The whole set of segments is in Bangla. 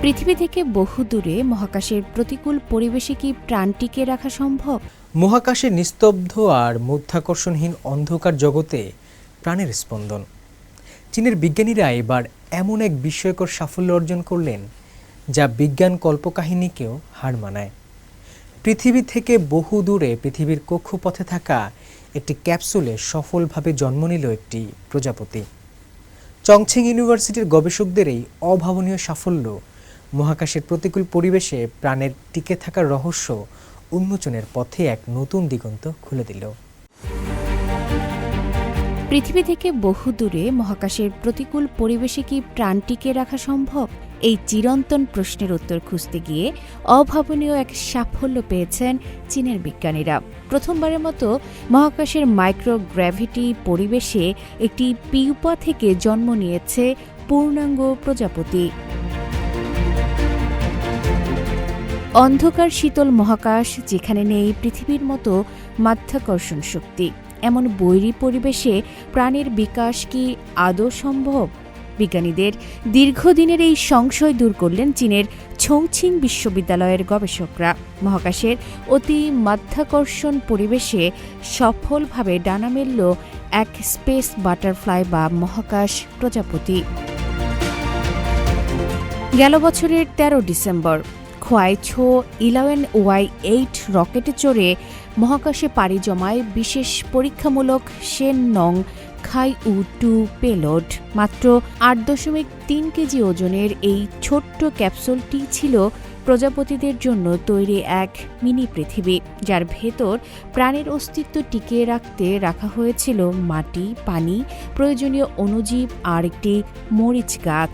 পৃথিবী থেকে বহু দূরে মহাকাশের প্রতিকূল পরিবেশে কি প্রাণ টিকিয়ে রাখা সম্ভব? মহাকাশের নিস্তব্ধ আর মাধ্যাকর্ষণহীন অন্ধকার জগতে প্রাণের স্পন্দন। চীনের বিজ্ঞানীরা এবার এমন এক বিস্ময়কর সাফল্য অর্জন করলেন যা বিজ্ঞান কল্পকাহিনীকেও হার মানায়। পৃথিবী থেকে বহু দূরে পৃথিবীর কক্ষপথে থাকা একটি ক্যাপসুলে সফলভাবে জন্ম নিল একটি প্রজাপতি। চংছেং ইউনিভার্সিটির গবেষকদের এই অভাবনীয় সাফল্য মহাকাশের প্রতিকূল পরিবেশে প্রাণের টিকে থাকার রহস্য উন্মোচনের পথে এক নতুন দিগন্ত খুলে দিল। পৃথিবী থেকে বহু দূরে মহাকাশের প্রতিকূল পরিবেশে কি প্রাণ টিকিয়ে রাখা সম্ভব? এই চিরন্তন প্রশ্নের উত্তর খুঁজতে গিয়ে অভাবনীয় এক সাফল্য পেয়েছেন চীনের বিজ্ঞানীরা। প্রথমবারের মতো মহাকাশের মাইক্রোগ্র্যাভিটি পরিবেশে একটি পিউপা থেকে জন্ম নিয়েছে পূর্ণাঙ্গ প্রজাপতি। অন্ধকার শীতল মহাকাশ, যেখানে নেই পৃথিবীর মতো মাধ্যাকর্ষণ শক্তি, এমন বৈরী পরিবেশে প্রাণের বিকাশ কি আদৌ সম্ভব? বিজ্ঞানীদের দীর্ঘদিনের এই সংশয় দূর করলেন চীনের ছংছিং বিশ্ববিদ্যালয়ের গবেষকরা। মহাকাশের অতি মাধ্যাকর্ষণ পরিবেশে সফলভাবে ডানা মেলল এক স্পেস বাটারফ্লাই বা মহাকাশ প্রজাপতি। গেল বছরের ১৩ ডিসেম্বর খোয়াইছো 11Y8 রকেটে চড়ে মহাকাশে পাড়ি জমায় বিশেষ পরীক্ষামূলক শেন নং খাই-2 পেলোড। মাত্র ৮.৩ কেজি ওজনের এই ছোট্ট ক্যাপসুলটি ছিল প্রজাপতিদের জন্য তৈরি এক মিনি পৃথিবী, যার ভেতর প্রাণের অস্তিত্ব টিকিয়ে রাখতে রাখা হয়েছিল মাটি, পানি, প্রয়োজনীয় অণুজীব আর একটি মরিচ গাছ।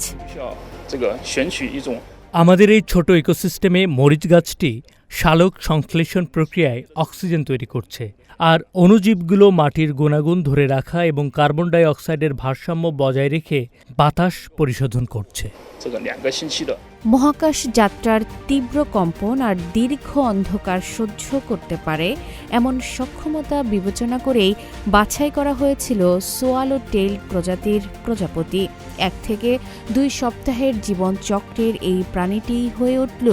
আমাদের এই ছোট ইকোসিস্টেমে মরিচ গাছটি সালোক সংশ্লেষণ প্রক্রিয়ায় অক্সিজেন তৈরি করছে, আর অণুজীবগুলো মাটির গুণাগুণ ধরে রাখা এবং কার্বন ডাই অক্সাইডের ভারসাম্য বজায় রেখে বাতাস পরিশোধন করছে। মহাকাশ যাত্রার তীব্র কম্পন আর দীর্ঘ অন্ধকার সহ্য করতে পারে এমন সক্ষমতা বিবেচনা করেই বাছাই করা হয়েছিল সোয়ালো টেইল প্রজাতির প্রজাপতি। ১ থেকে ২ সপ্তাহের জীবন চক্রের এই প্রাণীটি হয়ে উঠল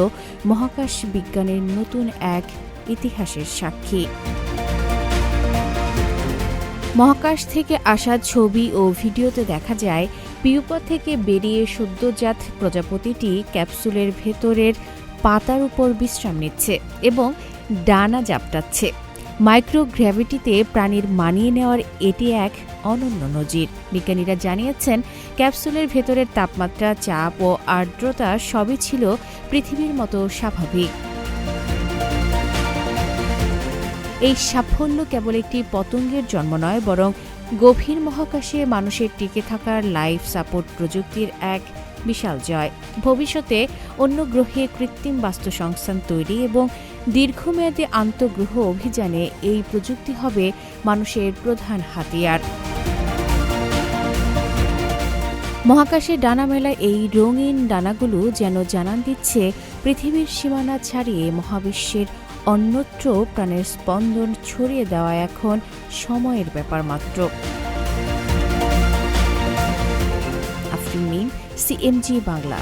মহাকাশ বিজ্ঞানের নতুন এক ইতিহাসের সাক্ষী। মহাকাশ থেকে আসা ছবি ও ভিডিওতে দেখা যায় পিউপা থেকে বেরিয়ে সদ্যজাত প্রজাপতিটি ক্যাপসুলের ভেতরের পাতার উপর বিশ্রাম নিচ্ছে এবং ডানা ঝাপটাচ্ছে। মাইক্রোগ্র্যাভিটিতে প্রাণীর মানিয়ে নেওয়ার এটি এক অনন্য নজির। বিজ্ঞানীরা জানিয়েছেন, ক্যাপসুলের ভেতরের তাপমাত্রা, চাপ ও আর্দ্রতা সবই ছিল পৃথিবীর মতো স্বাভাবিক। এই সাফল্য কেবল একটি পতঙ্গের জন্ম নয়, বরং গভীর মহাকাশে মানুষের টিকে থাকার লাইফ সাপোর্ট প্রযুক্তির এক বিশাল জয়। ভবিষ্যতে অন্য গ্রহে কৃত্রিম বাস্তুসংস্থান তৈরি এবং দীর্ঘমেয়াদী আন্তঃগ্রহ অভিযানে এই প্রযুক্তি হবে মানুষের প্রধান হাতিয়ার। মহাকাশে ডানা মেলা এই রঙিন ডানাগুলো যেন জানান দিচ্ছে পৃথিবীর সীমানা ছাড়িয়ে মহাবিশ্বের অন্যত্র প্রাণের স্পন্দন ছড়িয়ে দেওয়া এখন সময়ের ব্যাপার মাত্র। আফরিন মিম, CMG বাংলা।